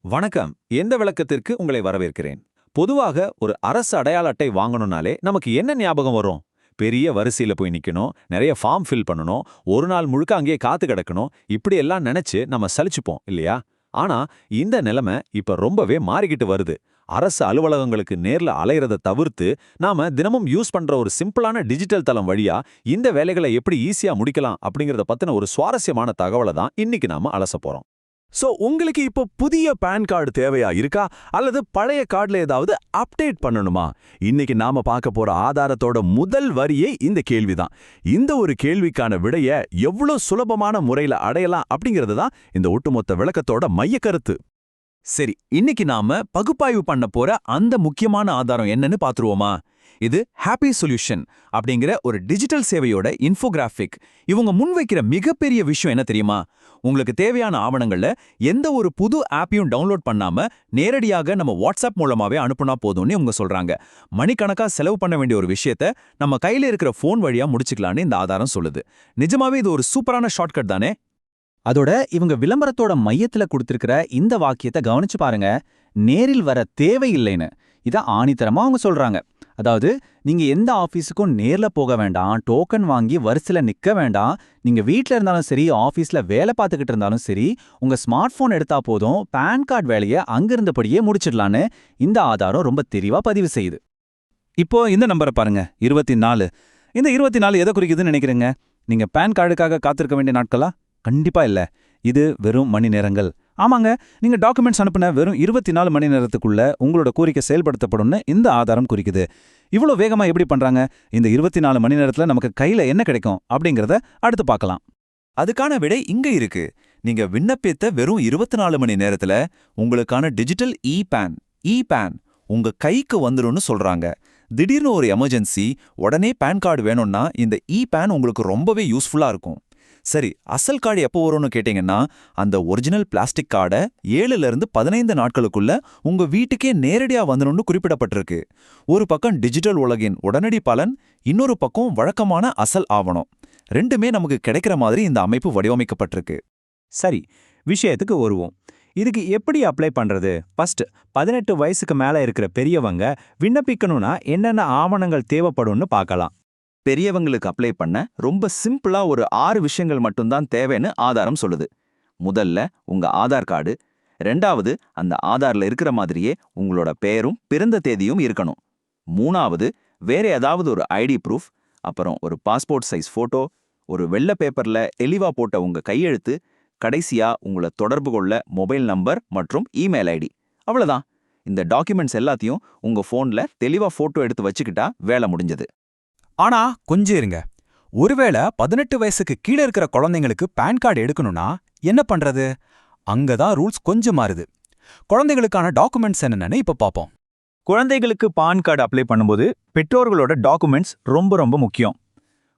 வணக்கம். எந்த விளக்கத்திற்கு உங்களை வரவேற்கிறேன். பொதுவாக ஒரு அரசு அடையாள அட்டை வாங்கணும்னாலே நமக்கு என்ன ஞாபகம் வரும்? பெரிய வரிசையில போய் நிக்கணும், நிறைய ஃபார்ம் ஃபில் பண்ணணும், ஒரு நாள் முழுக்க அங்கேயே காத்து கிடக்கணும், இப்படி எல்லாம் நினைச்சு நம்ம சலிச்சுப்போம் இல்லையா? ஆனா இந்த நிலைமை இப்ப ரொம்பவே மாறிக்கிட்டு வருது. அரசு அலுவலகங்களுக்கு நேர்ல அலையறத தவிர்த்து நாம தினமும் யூஸ் பண்ற ஒரு சிம்பிளான டிஜிட்டல் தளம் வழியா இந்த வேலைகளை எப்படி ஈஸியா முடிக்கலாம் அப்படிங்கறத பத்தின ஒரு சுவாரஸ்யமான தகவலை தான் இன்னைக்கு நாம அலச போறோம். உங்களுக்கு இப்போ புதிய பான் கார்டு தேவையா இருக்கா அல்லது பழைய கார்டுல ஏதாவது அப்டேட் பண்ணணுமா? இன்னைக்கு நாம பார்க்க போற ஆதாரத்தோட முதல் வரியே இந்த கேள்விதான். இந்த ஒரு கேள்விக்கான விடைய எவ்வளவு சுலபமான முறையில அடையலாம் அப்படிங்கிறது தான் இந்த ஒட்டுமொத்த விளக்கத்தோட மைய கருத்து. சரி, இன்னைக்கு நாம பகுப்பாய்வு பண்ண போற அந்த முக்கியமான ஆதாரம் என்னன்னு பாத்துருவோமா? இது ஹாப்பி சொல்யூஷன் அப்படிங்கிற ஒரு டிஜிட்டல் சேவையோட இன்ஃபோகிராஃபிக். இவங்க முன்வைக்கிற மிகப்பெரிய விஷயம் என்ன தெரியுமா? உங்களுக்கு தேவையான ஆவணங்கள்ல எந்த ஒரு புது ஆப்பையும் டவுன்லோட் பண்ணாம நேரடியாக நம்ம வாட்ஸ்அப் மூலமாவே அனுப்புனா போதும்னு இவங்க சொல்றாங்க. மணிக்கணக்கா செலவு பண்ண வேண்டிய ஒரு விஷயத்த நம்ம கையில இருக்கிற போன் வழியா முடிச்சுக்கலான்னு இந்த ஆதாரம் சொல்லுது. நிஜமாவே இது ஒரு சூப்பரான ஷார்ட்கட் தானே? அதோட இவங்க விளம்பரத்தோட மையத்துல கொடுத்திருக்கிற இந்த வாக்கியத்தை கவனிச்சு பாருங்க. நேரில் வர தேவையில்லைன்னு இதான் ஆணித்தரமா அவங்க சொல்றாங்க. அதாவது நீங்க எந்த ஆபீஸுக்கும் நேர்ல போக வேண்டாம், டோக்கன் வாங்கி வரிசையில நிக்க வேண்டாம். நீங்க வீட்ல இருந்தாலும் சரி, ஆபீஸ்ல வேலை பார்த்துக்கிட்டு இருந்தாலும் சரி, உங்க ஸ்மார்ட் போன் எடுத்தா போதும் பான் கார்டு வேலையை அங்கிருந்தபடியே முடிச்சிடலான்னு இந்த ஆதாரம் ரொம்ப தெளிவா பதிவு செய்யுது. இப்போ இந்த நம்பரை பாருங்க, 24. இந்த 24 எதை குறிக்குதுன்னு நினைக்கிறீங்க? நீங்க பான் கார்டுக்காக காத்திருக்க வேண்டிய நாட்களா? கண்டிப்பா இல்ல. இது வெறும் மணி நேரங்கள். ஆமாங்க, நீங்க டாக்குமெண்ட்ஸ் அனுப்புன வெறும் 24 மணி நேரத்துக்குள்ள உங்களோட கோரிக்கை செயல்படுத்தப்படும்னு இந்த ஆதாரம் குறிக்குது. இவ்வளோ வேகமா எப்படி பண்றாங்க? இந்த 24 மணி நேரத்துல நமக்கு கையில என்ன கிடைக்கும் அப்படிங்கறத அடுத்து பார்க்கலாம். அதுக்கான விடை இங்க இருக்கு. நீங்க விண்ணப்பித்த வெறும் 24 மணி நேரத்துல உங்களுக்கான டிஜிட்டல் இ பேன் உங்க கைக்கு வந்துரும்னு சொல்றாங்க. திடீர்னு ஒரு எமர்ஜென்சி, உடனே பான் கார்டு வேணும்னா இந்த பேன் உங்களுக்கு ரொம்பவே யூஸ்ஃபுல்லா இருக்கும். சரி, அசல் கார்டு எப்போ வரும்னு கேட்டீங்கன்னா, அந்த ஒரிஜினல் பிளாஸ்டிக் கார்டை 7லிருந்து 15 நாட்களுக்குள்ள உங்க வீட்டுக்கே நேரடியா வந்துடும்னு குறிப்பிடப்பட்டிருக்கு. ஒரு பக்கம் டிஜிட்டல் உலகின் உடனடி பலன், இன்னொரு பக்கம் வழக்கமான அசல் ஆவணம். ரெண்டுமே நமக்கு கிடைக்கிற மாதிரி இந்த அமைப்பு வடிவமைக்கப்பட்டிருக்கு. சரி, விஷயத்துக்கு வருவோம். இதுக்கு எப்படி அப்ளை பண்றது? ஃபர்ஸ்ட், 18 வயசுக்கு மேல இருக்கிற பெரியவங்க விண்ணப்பிக்கணும்னா என்னென்ன ஆவணங்கள் தேவைப்படும்னு பார்க்கலாம். பெரியவங்களுக்கு அப்ளை பண்ண ரொம்ப சிம்பிளா ஒரு 6 விஷயங்கள் மட்டும்தான் தேவைன்னு ஆதாரம் சொல்லுது. முதல்ல உங்க ஆதார் கார்டு. ரெண்டாவது, அந்த ஆதார்ல இருக்கிற மாதிரியே உங்களோட பெயரும் பிறந்த தேதியும் இருக்கணும். மூணாவது, வேற ஏதாவது ஒரு ஐடி ப்ரூஃப். அப்புறம் ஒரு பாஸ்போர்ட் சைஸ் போட்டோ, ஒரு வெள்ளை பேப்பர்ல தெளிவா போட்ட உங்க கையெழுத்து. கடைசியா உங்களை தொடர்பு கொள்ள மொபைல் நம்பர் மற்றும் இமெயில் ஐடி. அவ்வளவுதான். இந்த டாக்குமெண்ட்ஸ் எல்லாத்தையும் உங்க போன்ல தெளிவா போட்டோ எடுத்து வச்சுக்கிட்டா வேலை முடிஞ்சது. ஆனா கொஞ்சம் இருங்க. ஒருவேளை 18 வயசுக்கு கீழே இருக்கிற குழந்தைங்களுக்கு பான் கார்டு எடுக்கணும்னா என்ன பண்றது? அங்கதான் ரூல்ஸ் கொஞ்சம் மாறுது. குழந்தைகளுக்கான டாக்குமெண்ட்ஸ் என்னன்னு இப்ப பாப்போம். குழந்தைகளுக்கு பான் கார்டு அப்ளை பண்ணும்போது பெற்றோர்களோட டாக்குமெண்ட்ஸ் ரொம்ப ரொம்ப முக்கியம்.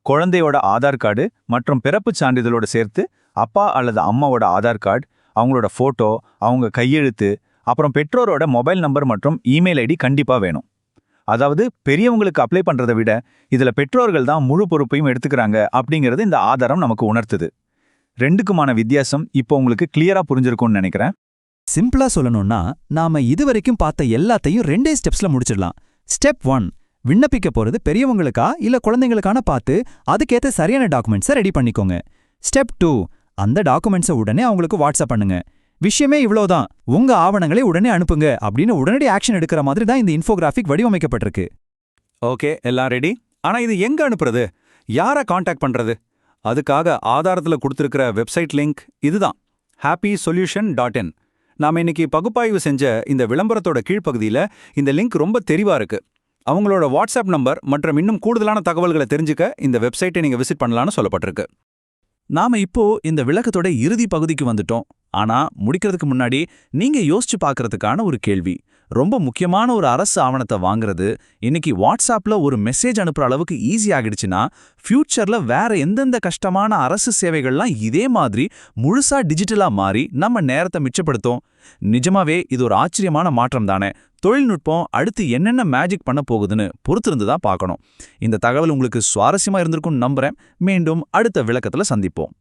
குழந்தையோட ஆதார் கார்டு மற்றும் பிறப்புச் சான்றிதழோட சேர்த்து அப்பா அல்லது அம்மாவோட ஆதார் கார்டு, அவங்களோட போட்டோ, அவங்க கையெழுத்து, அப்புறம் பெற்றோரோட மொபைல் நம்பர் மற்றும் இமெயில் ஐடி கண்டிப்பா வேணும். அதாவது பெரியவங்களுக்கு அப்ளை பண்றதை விட இதுல பெற்றோர்கள் தான் முழு பொறுப்பையும் எடுத்துக்கிறாங்க அப்படிங்கிறது இந்த ஆதாரம் நமக்கு உணர்த்துது. ரெண்டுக்குமான வித்தியாசம் இப்போ உங்களுக்கு கிளியரா புரிஞ்சிருக்கும்னு நினைக்கிறேன். சிம்பிளா சொல்லணும்னா, நாம இதுவரைக்கும் பார்த்த எல்லாத்தையும் 2 ஸ்டெப்ஸ்ல முடிச்சிடலாம். ஸ்டெப் 1, விண்ணப்பிக்க போறது பெரியவங்களுக்கா இல்ல குழந்தைங்களுக்கான பார்த்து அதுக்கேத்த சரியான டாக்குமெண்ட்ஸை ரெடி பண்ணிக்கோங்க. ஸ்டெப் 2, அந்த டாக்குமெண்ட்ஸை உடனே அவங்களுக்கு வாட்ஸ்அப் பண்ணுங்க. விஷயமே இவ்வளவுதான். உங்க ஆவணங்களை உடனே அனுப்புங்க அப்படின்னு உடனடி ஆக்ஷன் எடுக்கிற மாதிரி தான் இந்த இன்ஃபோகிராஃபிக் வடிவமைக்கப்பட்டிருக்கு. ஓகே, எல்லாம் ரெடி. ஆனா இது எங்க அனுப்புறது? யாரை காண்டாக்ட் பண்றது? அதுக்காக ஆதாரத்துல கொடுத்திருக்கிற வெப்சைட் லிங்க் இதுதான், happysolution.in. நாம இன்னைக்கு பகுப்பாய்வு செஞ்ச இந்த விளம்பரத்தோட கீழ்ப்பகுதியில இந்த லிங்க் ரொம்ப தெளிவா இருக்கு. அவங்களோட வாட்ஸ்அப் நம்பர் மற்றும் இன்னும் கூடுதலான தகவல்களை தெரிஞ்சுக்க இந்த வெப்சைட்டை நீங்க விசிட் பண்ணலாம்னு சொல்லப்பட்டிருக்கு. நாம இப்போ இந்த விளக்கத்தோட இறுதி பகுதிக்கு வந்துட்டோம். ஆனா முடிக்கிறதுக்கு முன்னாடி நீங்க யோசிச்சு பார்க்கறதுக்கான ஒரு கேள்வி. ரொம்ப முக்கியமான ஒரு அரசு ஆவணத்தை வாங்குறது இன்னைக்கு வாட்ஸ்அப்ல ஒரு மெசேஜ் அனுப்புற அளவுக்கு ஈஸி ஆகிடுச்சுன்னா, ஃபியூச்சர்ல வேற எந்தெந்த கஷ்டமான அரசு சேவைகள்லாம் இதே மாதிரி முழுசா டிஜிட்டலா மாறி நம்ம நேரத்தை மிச்சப்படுத்தும்? நிஜமாவே இது ஒரு ஆச்சரியமான மாற்றம் தானே. தொழில்நுட்பம் அடுத்து என்னென்ன மேஜிக் பண்ண போகுதுன்னு பொறுத்திருந்து தான் பார்க்கணும். இந்த தகவல் உங்களுக்கு சுவாரஸ்யமா இருந்திருக்கும்னு நம்புறேன். மீண்டும் அடுத்த விளக்கத்துல சந்திப்போம்.